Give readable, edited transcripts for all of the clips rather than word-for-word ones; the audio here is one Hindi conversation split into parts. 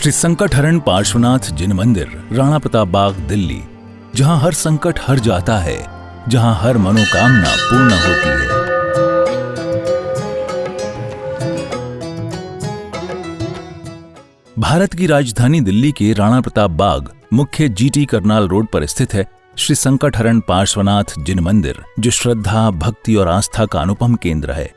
श्री संकटहरण पार्श्वनाथ जिन मंदिर, राणा प्रताप बाग, दिल्ली, जहां हर संकट हर जाता है, जहां हर मनोकामना पूर्ण होती है। भारत की राजधानी दिल्ली के राणा प्रताप बाग मुख्य जीटी करनाल रोड पर स्थित है श्री संकटहरण पार्श्वनाथ जिन मंदिर, जो श्रद्धा, भक्ति और आस्था का अनुपम केंद्र है।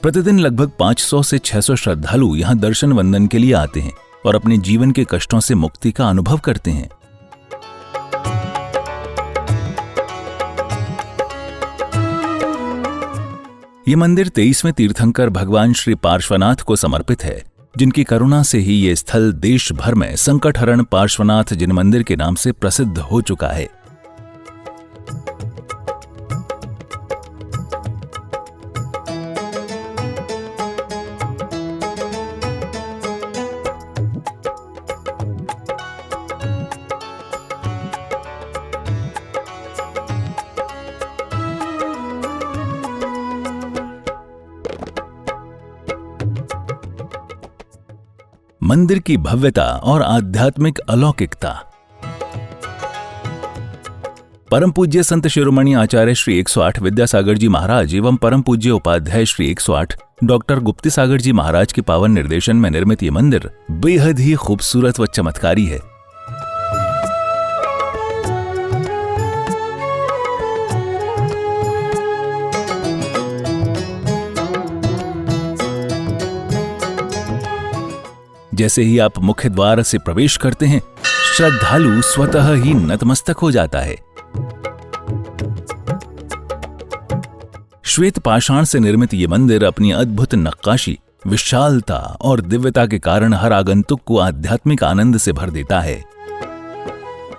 प्रतिदिन लगभग 500 से 600 श्रद्धालु यहां दर्शन वंदन के लिए आते हैं और अपने जीवन के कष्टों से मुक्ति का अनुभव करते हैं। ये मंदिर 23वें तीर्थंकर भगवान श्री पार्श्वनाथ को समर्पित है, जिनकी करुणा से ही ये स्थल देश भर में संकटहरण पार्श्वनाथ जिन मंदिर के नाम से प्रसिद्ध हो चुका है। मंदिर की भव्यता और आध्यात्मिक अलौकिकता। परम पूज्य संत शिरोमणि आचार्य श्री 108 विद्यासागर जी महाराज एवं परम पूज्य उपाध्याय श्री 108 डॉक्टर गुप्ती सागर जी महाराज के पावन निर्देशन में निर्मित ये मंदिर बेहद ही खूबसूरत व चमत्कारी है। जैसे ही आप मुख्य द्वार से प्रवेश करते हैं, श्रद्धालु स्वतः ही नतमस्तक हो जाता है। श्वेत पाषाण से निर्मित ये मंदिर अपनी अद्भुत नक्काशी, विशालता और दिव्यता के कारण हर आगंतुक को आध्यात्मिक आनंद से भर देता है।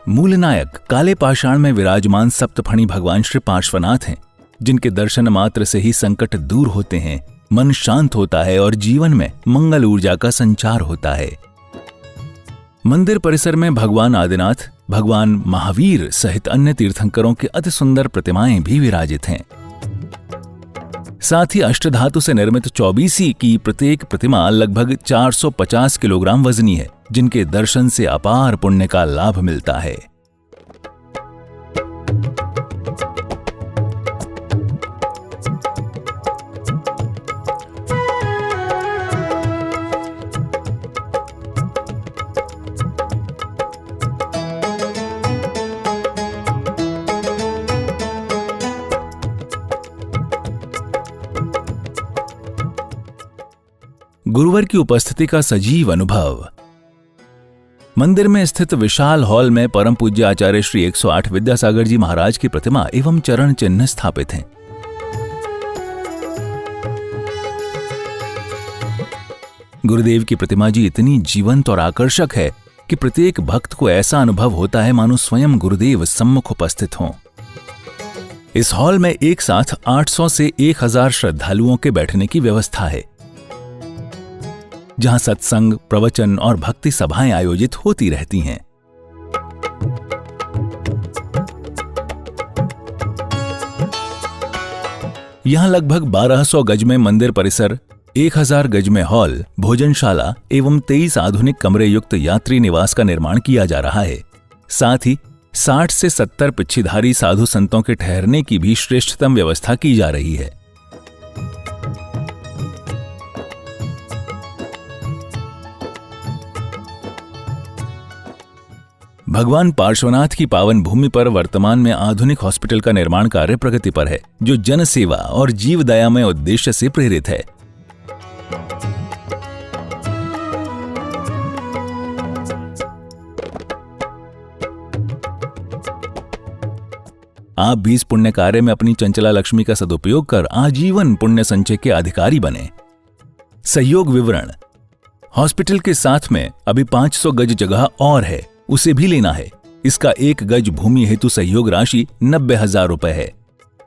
मूल नायक काले पाषाण में विराजमान सप्तफणी भगवान श्री पार्श्वनाथ हैं, जिनके दर्शन मात्र से ही संकट दूर होते हैं, मन शांत होता है और जीवन में मंगल ऊर्जा का संचार होता है। मंदिर परिसर में भगवान आदिनाथ, भगवान महावीर सहित अन्य तीर्थंकरों की अति सुंदर प्रतिमाएं भी विराजित हैं। साथ ही अष्टधातु से निर्मित 24 की प्रत्येक प्रतिमा लगभग 450 किलोग्राम वजनी है, जिनके दर्शन से अपार पुण्य का लाभ मिलता है। गुरुवर की उपस्थिति का सजीव अनुभव। मंदिर में स्थित विशाल हॉल में परम पूज्य आचार्य श्री 108 विद्यासागर जी महाराज की प्रतिमा एवं चरण चिन्ह स्थापित हैं। गुरुदेव की प्रतिमा जी इतनी जीवंत और आकर्षक है कि प्रत्येक भक्त को ऐसा अनुभव होता है मानो स्वयं गुरुदेव सम्मुख उपस्थित हों। इस हॉल में एक साथ 800 से 1000 श्रद्धालुओं के बैठने की व्यवस्था है, जहां सत्संग, प्रवचन और भक्ति सभाएं आयोजित होती रहती हैं। यहां लगभग 1200 गज में मंदिर परिसर, 1000 गज में हॉल, भोजनशाला एवं 23 आधुनिक कमरे युक्त यात्री निवास का निर्माण किया जा रहा है। साथ ही 60 से 70 पिच्छीधारी साधु संतों के ठहरने की भी श्रेष्ठतम व्यवस्था की जा रही है। भगवान पार्श्वनाथ की पावन भूमि पर वर्तमान में आधुनिक हॉस्पिटल का निर्माण कार्य प्रगति पर है, जो जन सेवा और जीव दयामय उद्देश्य से प्रेरित है। आप भी इस पुण्य कार्य में अपनी चंचला लक्ष्मी का सदुपयोग कर आजीवन पुण्य संचय के अधिकारी बने। सहयोग विवरण। हॉस्पिटल के साथ में अभी 500 गज जगह और है, उसे भी लेना है। इसका 1 गज भूमि हेतु सहयोग राशि 90,000 रुपए है।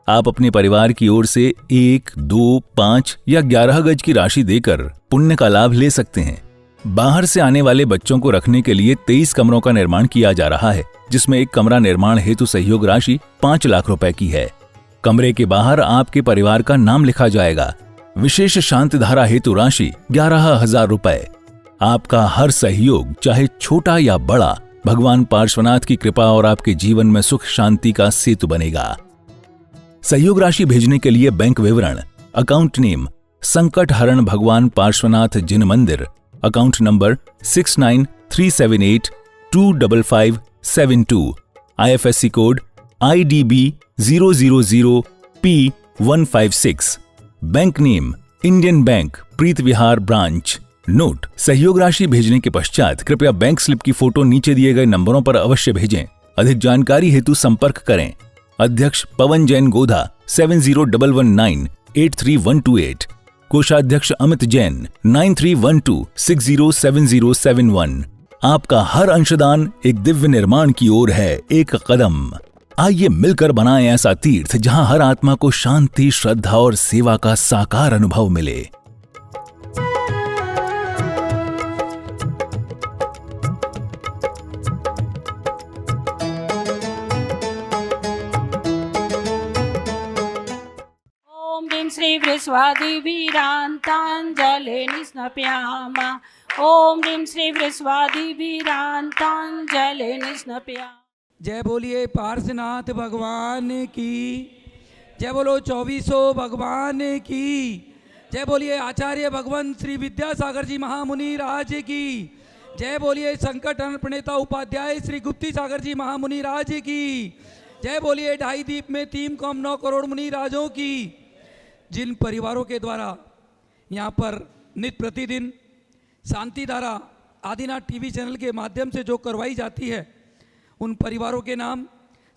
आप अपने परिवार की ओर से 1, 2, 5 या 11 गज की राशि देकर पुण्य का लाभ ले सकते हैं। बाहर से आने वाले बच्चों को रखने के लिए 23 कमरों का निर्माण किया जा रहा है, जिसमें एक कमरा निर्माण हेतु सहयोग राशि 5 लाख रुपए की है। कमरे के बाहर आपके परिवार का नाम लिखा जाएगा। विशेष शांति धारा हेतु राशि 11,000 रुपए। आपका हर सहयोग, चाहे छोटा या बड़ा, भगवान पार्श्वनाथ की कृपा और आपके जीवन में सुख शांति का सेतु बनेगा। सहयोग राशि भेजने के लिए बैंक विवरण, अकाउंट नेम संकट हरण भगवान पार्श्वनाथ जिन मंदिर, account number 6937825572, IFSC code IDB 000P156, bank name Indian bank Preet Vihar branch. Note: सहयोग राशि भेजने के पश्चात कृपया बैंक स्लिप की फोटो नीचे दिए गए नंबरों पर अवश्य भेजें। अधिक जानकारी हेतु संपर्क करें अध्यक्ष पवन जैन गोधा 7011983128, कोषाध्यक्ष अमित जैन 9312607071। आपका हर अंशदान एक दिव्य निर्माण की ओर है एक कदम। आइए मिलकर बनाएं ऐसा तीर्थ जहां हर आत्मा को शांति, श्रद्धा और सेवा का साकार अनुभव मिले। श्री वृषवादिवीरान्ताञ्जले निस्नप्यामा। ओम ह्रीं श्री वृषवादिवीरान्ताञ्जले निस्नप्यामा। जय बोलिए पार्श्वनाथ भगवान की जय, बोलो 2400 भगवान की जय, बोलिए आचार्य भगवंत श्री विद्यासागर जी महामुनि राज की जय, बोलिए संकट हरण प्रणेता उपाध्याय श्री गुप्ती सागर जी महामुनि राज की जय, बोलिए 2.5 द्वीप में 3.9 करोड़ मुनि राजों की। जिन परिवारों के द्वारा यहाँ पर नित्य प्रतिदिन शांति धारा आदिनाथ टीवी चैनल के माध्यम से जो करवाई जाती है, उन परिवारों के नाम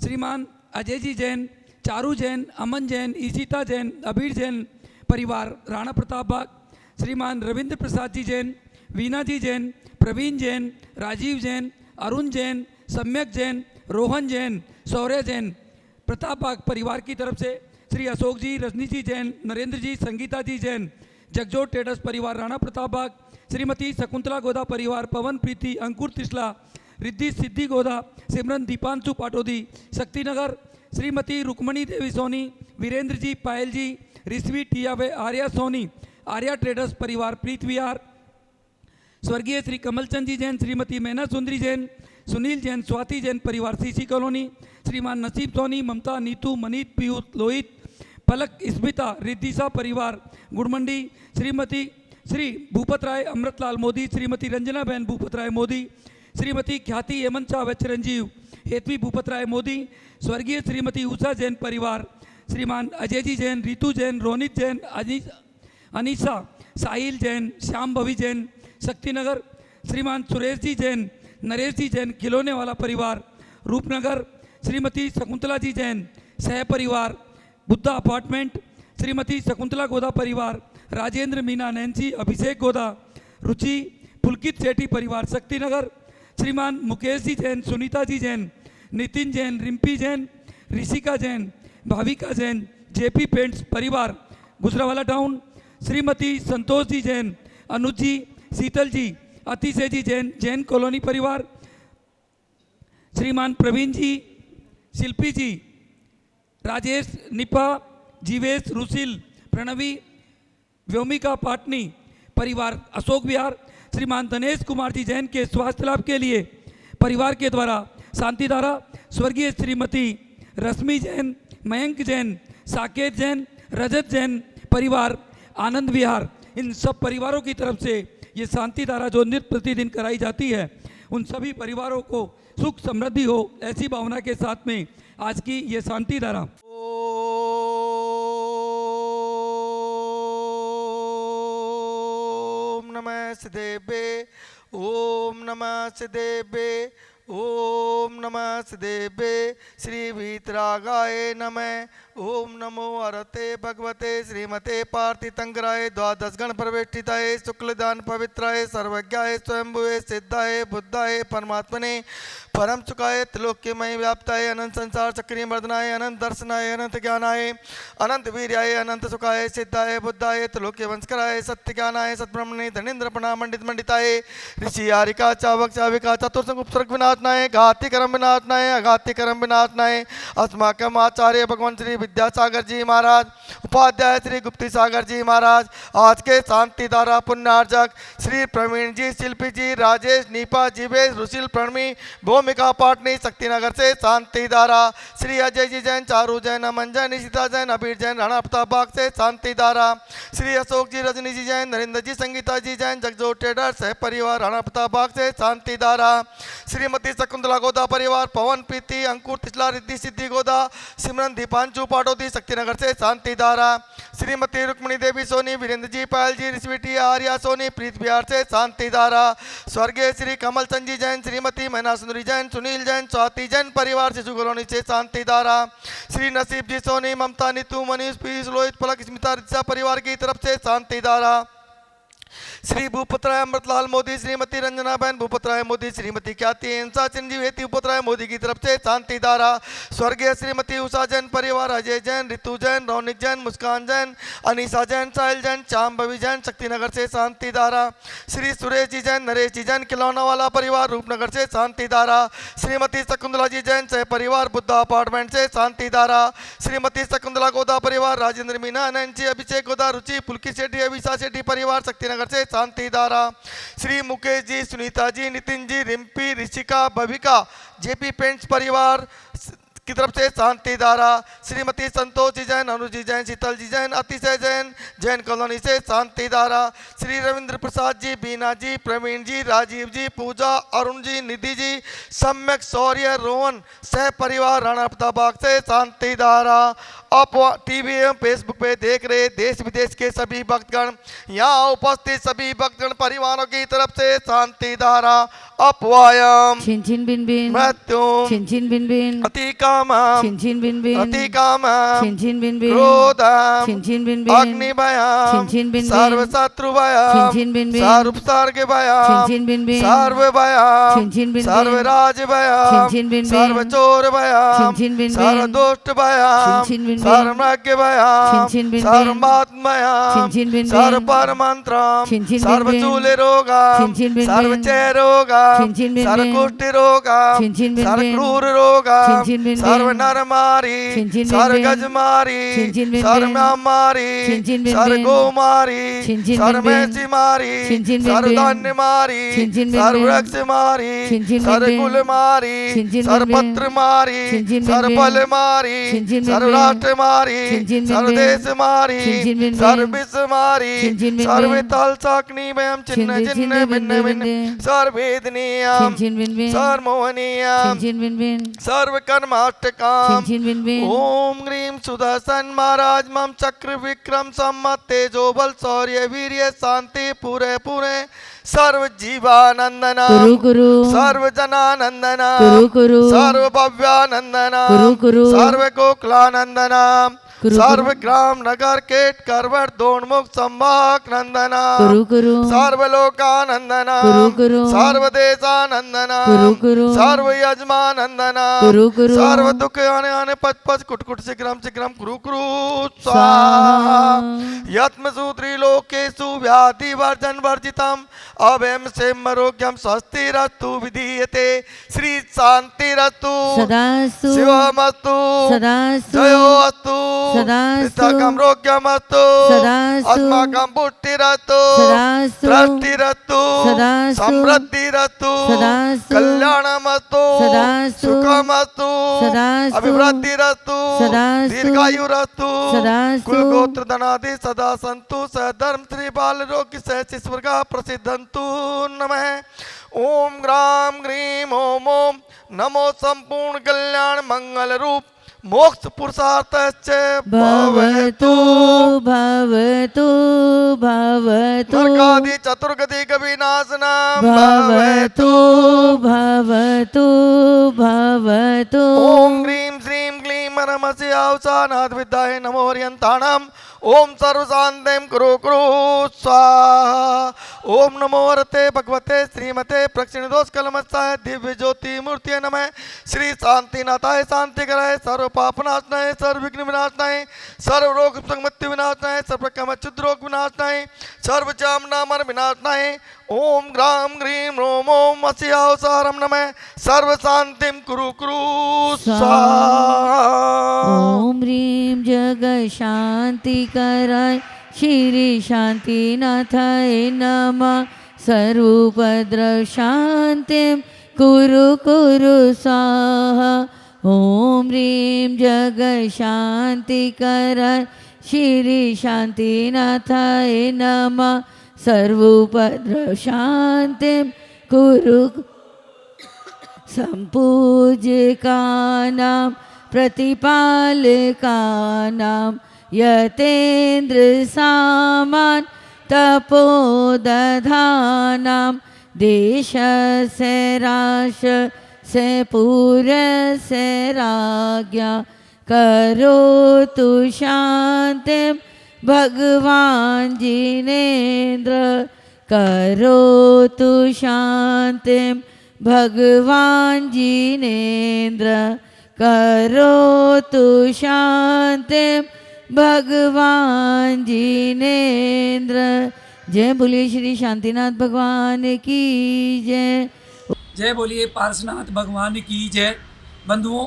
श्रीमान अजय जी जैन, चारू जैन, अमन जैन, ईशिता जैन, अबीर जैन परिवार राणा प्रताप बाग, श्रीमान रविंद्र प्रसाद जी जैन, वीना जी जैन, प्रवीण जैन, राजीव जैन, अरुण जैन, सम्यक जैन, रोहन जैन, शौर्य जैन प्रताप बाग परिवार की तरफ से श्री अशोक जी, रजनी जी जैन, नरेंद्र जी, संगीता जी जैन, जगजोत ट्रेडर्स परिवार राणा प्रताप बाग, श्रीमती शकुंतला गोदा परिवार, पवन प्रीति, अंकुर तिसला, रिद्धि सिद्धि गोदा, सिमरन दीपांशु पाटोदी, शक्तिनगर, श्रीमती रुक्मणी देवी सोनी, वीरेंद्र जी, पायल जी, रिश्वी टियावे, आर्या सोनी, आर्या ट्रेडर्स परिवार प्रीत विहार, स्वर्गीय श्री कमलचंद जी जैन, श्रीमती मैना सुंदरी जैन, सुनील जैन, स्वाति जैन परिवार सीसी कॉलोनी, श्रीमान नसीब सोनी, ममता, नीतू, मनीत, पीयूष, लोहित, पलक, स्मिता, रिद्धिसा परिवार गुड़मंडी, श्रीमती श्री भूपत राय अमृतलाल मोदी, श्रीमती रंजना बहन भूपत राय मोदी, श्रीमती ख्याति हेमंत शाह व चिरंजीव हेतवी भूपत राय मोदी, स्वर्गीय श्रीमती उषा जैन परिवार, श्रीमान अजय जी जैन, रितु जैन, रोनित जैन, अनीसा, साहिल जैन, श्याम भवी जैन, शक्तिनगर, श्रीमान सुरेश जी जैन, नरेश जी जैन खिलौने वाला परिवार, रूपनगर, श्रीमती शकुंतला जी जैन सह परिवार, बुद्धा अपार्टमेंट, श्रीमती शकुंतला गोदा परिवार, राजेंद्र, मीना, नैन्सी, अभिषेक गोदा, रुचि, पुलकित सेठी परिवार शक्तिनगर, श्रीमान मुकेश जी जैन, सुनीता जी जैन, नितिन जैन, रिम्पी जैन, ऋषिका जैन, भाविका जैन, जेपी पेंट्स परिवार गुजरावाला टाउन, श्रीमती संतोष जी जैन, अनुज जी, शीतल जी, अतिशय जी जैन, जैन कॉलोनी परिवार, श्रीमान प्रवीण जी, शिल्पी जी, राजेश, निपा, जीवेश, रुसिल, प्रणवी, व्योमिका पाटनी परिवार अशोक विहार, श्रीमान दिनेश कुमार जी जैन के स्वास्थ्य लाभ के लिए परिवार के द्वारा शांतिधारा, स्वर्गीय श्रीमती रश्मि जैन, मयंक जैन, साकेत जैन, रजत जैन परिवार आनंद विहार, इन सब परिवारों की तरफ से ये शांतिधारा जो नित्य प्रतिदिन कराई जाती है, उन सभी परिवारों को सुख समृद्धि हो, ऐसी भावना के साथ में आज की ये शांतिधारा। ओम नमः सिद्धेभ्ये, ओम नमः सिद्धेभ्ये, ओम नमः सिद्धेभ्ये, श्री वीतरागाय नमः। ओम नमो अरते भगवते श्रीमते पार्थितंगराय द्वादश गण प्रवेष्टिताय शुक्लदान पवित्राय सर्वज्ञाय स्वयंभुवे सिद्धाय बुद्धाय परमात्मने परम सुखाय त्रिलोक्यमय व्याप्ताय अनंत संसार चक्रीय मर्दनाय अनंत दर्शनाय अनंत ज्ञानाय अनंत वीर्याय अनंत सुखाय सिद्धाय बुद्धाय त्रिलोक्य वंशकराय सत्य ज्ञानाय सत्ब्रह्मणे धनेन्द्र प्रणाम मंडित मंडिताय ऋषि आरिका चावक चाविका चतुर्संग उपसर्ग विनाथ विनाशनाय घाति कर्म विनाशनाय अघाति कर्म विनाशनाय अस्माकम आचार्य भगवान श्री विद्यासागर जी महाराज, उपाध्याय श्री गुप्ती सागर जी महाराज, आज के शांति धारा पुण्यार्जक श्री प्रवीण जी, शिल्पी जी, राजेश, नीपा, जीवेश, रुशिल, प्रणमी, भूमिका पाटनी, शक्तिनगर से शांति धारा श्री अजय जी जैन, चारू जैन, अमन जैन, निशिता जैन, अबीर जैन, राणा प्रताप बाग से शांति धारा श्री अशोक जी, रजनी जी जैन, नरेंद्र जी, संगीता जी जैन, जगजोत ट्रेडर सह परिवार राणा प्रताप बाग से शांति धारा श्रीमती शकुंतला गोदा परिवार, पवन प्रीति, अंकुर तिचला, रिद्धि सिद्धि गोदा, सिमरन दीपांशु पाटोदी शक्तिनगर से शांति धारा श्रीमती रुक्मणी देवी सोनी, वीरेंद्र जी, पायल जी, ऋषिविटी, आर्या सोनी, प्रीत बिहार से शांति धारा स्वर्गीय श्री कमल चंद जी जैन, श्रीमती मैना सुंदरी जैन, सुनील जैन, स्वाति जैन परिवार शिशु कॉलोनी से शांति धारा श्री नसीब जी सोनी, ममता, नीतू, मनीष, पीयूष, लोहित, पलक, स्मिता, रिचा परिवार की तरफ से शांति धारा श्री भूपतराय अमृतलाल मोदी, श्रीमती रंजना बहन भूपतराय मोदी, श्रीमती ख्याति हिंसा चिरंजीव हेती भूपतराय मोदी की तरफ से शांति धारा स्वर्गीय श्रीमती उषा जैन परिवार, अजय जैन, ऋतु जैन, रौनिक जैन, मुस्कान जैन, अनीसा जैन, साहिल जैन, चांबवी जैन शक्तिनगर से शांति धारा श्री सुरेश जी जैन, नरेश जी जैन खिलौना वाला परिवार रूपनगर से शांति धारा श्रीमती शकुंतला जी जैन सह परिवार बुद्धा अपार्टमेंट से शांति धारा श्रीमती शकुंतला गोदा परिवार, राजेंद्र मीना, नैन्सी, अभिषेक गोदा, रुचि, पुलकी शेट्टी, अभिषा शेट्टी परिवार शक्तिनगर से शांति धारा श्री मुकेश जी, सुनीता जी, नितिन जी, रिम्पी, ऋषिका, बबिका, जेपी पेंट्स परिवार की तरफ से शांति धारा श्रीमती संतोष जी जैन, अनुज जी जैन, शीतल जी जैन, अतिशय जैन, जैन कॉलोनी से शांति धारा श्री रविंद्र प्रसाद जी, बीना जी, प्रवीण जी, राजीव जी, पूजा, अरुण जी, निधि जी, सम्यक, शौर्य, रोहन सह परिवार राणा प्रताप बाग से शांति धारा। आप टीवी एवं फेसबुक पे देख रहे देश विदेश के सभी भक्तगण, यहाँ उपस्थित सभी भक्तगण परिवारों की तरफ से शांति धारा अपवायम छिन छिन बिन बिन मृत्युम छिन छिन बिन बिन अति कामम छिन छिन बिन बिन अति कामम छिन छिन बिन बिन क्रोधम छिन छिन बिन बिन अग्नि भयम छिन छिन बिन बिन सर्व शत्रु भयम छिन छिन बिन बिन सर्व उपसर्ग छिन भयम छिन बिन बिन सर्व भयम छिन छिन बिन बिन सर्व राज भयम छिन छिन बिन बिन सर्व चोर भयम छिन छिन बिन बिन सर्व दुष्ट भयम छिन छिन बिन बिन सर्व मृग्य भयम छिन छिन बिन बिन सर्व मात्मयम छिन छिन बिन बिन सर्व परमंत्रम छिन छिन बिन सर्व बिन चूले रोगम छिन छिन बिन सर्व बिन चय रोगम छिन छिन बिन सर्व बिन कुष्ठ रोगम छिन छिन बिन सर्व बिन क्रूर रोगम छिन छिन बिन सर्व बिन नर मारी छिन छिन बिन सर्व बिन गज मारी छिन छिन बिन सर्व बिन म्याम मारी छिन छिन बिन सर्व बिन गो मारी छिन छिन सर्व बिन बिन मैसी मारी छिन छिन बिन सर्व बिन धान्य मारी छिन छिन बिन सर्व बिन वृक्ष मारी छिन छिन बिन सर्व बिन कुल मारी छिन छिन सर्व बिन बिन पत्र मारी छिन छिन बिन सर्व बिन फल मारी छिन छिन बिन सर्व बिन राष्ट्र मारी छिन छिन बिन सर्व बिन देश मारी छिन छिन बिन बिन सर्व विश्व मारी छिन छिन बिन सर्व बिन तल साकनी वयम चिन्ह छिन छिन चिन्ह बिन भिन्न बिन भिन्न बिन सर्वेदनीयम छिन छिन बिन बिन सर्वमोहनीयम छिन छिन बिन बिन सर्व कर्माष्टकम छिन छिन बिन बिन ओम ग्रीम सुदर्शन महाराज मम चक्र विक्रम सम्मत तेजो बल शौर्य वीर्य शांति पूरे पूरे सर्व जीवानंदना कुरु कुरु सर्व जनानंदना कुरु कुरु सर्व भव्यानंदना कुरु कुरु सर्व गोकुलानंदना कुरु सर्व ग्राम नगर केट करवट दोनमुख संभाग नंदना कुरु कुरु सर्वलोकानंदना कुरु कुरु सर्व देशानंदना कुरु कुरु सर्व यजमानंदना कुरु कुरु सर्व दुख आने आने पच पच कुट कुट शीघ्रम कुरु कुरु स्वाहा यत्म सूत्री लोकेषु व्याधि वर्जन वर्जितम अभयम सेमरोग्यम स्वस्तिरस्तु विधीयते श्री शांतिरस्तु सदास्तु शिवमस्तु सदास्तु जयोस्तु सदास्तु रोग्यमस्तु सदास्तु अस्माकं पुष्टिरस्तु सदास्तु दृष्टिरस्तु सदास्तु समृद्धिरस्तु सदास्तु कल्याणमस्तु सदास्तु सुखमस्तु सदास्तु अभिवृद्धिरस्तु सदास्तु दीर्घायुरस्तु सदास्तु कुलगोत्र धनादि सदा सन्तु सधर्म श्री बाल रोग स्वर्गा प्रसिद्धन्तु नमः ओम ग्राम ग्रीम ओम ओम नमो संपूर्ण कल्याण मंगल रूप मोक्ष पुरुषार्थश्च भवतु भवतु भवतु नरकादि चतुर्गति विनाशनम भवतु भवतु भवतु ओम ग्रीम श्रीम क्लीम नमस्य औसानाथ विद्याय नमो हरियंताणाम ओम सर्वशांतिम कुरु कुरु स्वाहा ओम नमो वरते भगवते श्रीमते प्रक्षिण दोष कलमत्साय दिव्य ज्योति मूर्ति नमः श्री शांतिनाथाय शांति कराय सर्व पापनाशनाय सर्व विघ्न विनाशनाय सर्व रोग मृत्यु विनाशनाय सर्व काम क्षुद्र रोग विनाशनाय सर्व जामनामर विनाशनाय ओम ग्राम ग्रीम रोम ओम अस्यावसारम नमः सर्व शांतिम कुरु कुरु स्वाहा। ओम ह्रीं जग शांति कराय श्री शांतिनाथाय नमः सर्वोपद्रव शांतिं कुरु कुरु स्वाहा। ओम ह्रीं जग शांति कराय श्री शांतिनाथाय नमः सर्वोपद्रव शांतिं कुरु। संपूज्यकानां प्रतिपालकानां यतेन्द्र सामान तपोदधानां देशस्य राष्ट्रस्य पुरस्य राज्ञा करोतु शान्तिं भगवान् जिनेन्द्र करोतु शान्तिं भगवान् जिनेन्द्र करोतु शान्तिं भगवान् जिनेन्द्र। जय बोलिए श्री शांतिनाथ भगवान की जय। जय बोलिए पार्श्वनाथ भगवान की जय। बंधुओं,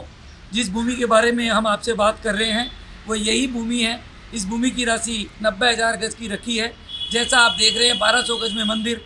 जिस भूमि के बारे में हम आपसे बात कर रहे हैं वो यही भूमि है। इस भूमि की राशि 90,000 गज की रखी है। जैसा आप देख रहे हैं 1200 गज में मंदिर,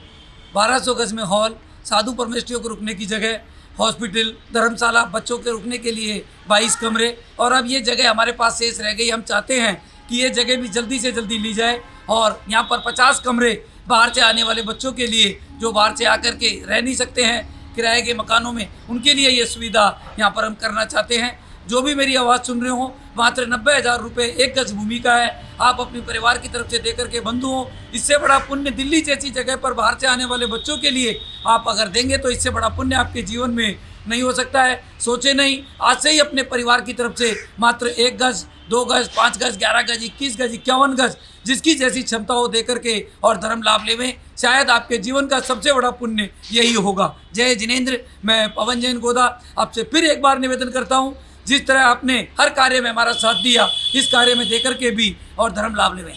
1200 गज में हॉल, साधु परमेष्ठियों को रुकने की जगह, हॉस्पिटल, धर्मशाला, बच्चों के रुकने के लिए 22 कमरे। और अब ये जगह हमारे पास शेष रह गई। हम चाहते हैं कि ये जगह भी जल्दी से जल्दी ली जाए और यहाँ पर 50 कमरे बाहर से आने वाले बच्चों के लिए, जो बाहर से आकर के रह नहीं सकते हैं किराए के मकानों में, उनके लिए ये सुविधा यहाँ पर हम करना चाहते हैं। जो भी मेरी आवाज़ सुन रहे हो, मात्र 90,000 रुपये 1 गज भूमि का है। आप अपने परिवार की तरफ से देकर के बंधुओं, इससे बड़ा पुण्य दिल्ली जैसी जगह पर बाहर से आने वाले बच्चों के लिए आप अगर देंगे तो इससे बड़ा पुण्य आपके जीवन में नहीं हो सकता है। सोचे नहीं, आज से ही अपने परिवार की तरफ से मात्र 1 गज, 2 गज, 5 गज, 11 गज, 21 गज, 51 गज, जिसकी जैसी क्षमता हो दे करके और धर्म लाभ लेवें। शायद आपके जीवन का सबसे बड़ा पुण्य यही होगा। जय जिनेंद्र। मैं पवन जैन गोदा आपसे फिर एक बार निवेदन करता हूँ, जिस तरह आपने हर कार्य में हमारा साथ दिया, इस कार्य में देकर के भी और धर्म लाभ लेवें।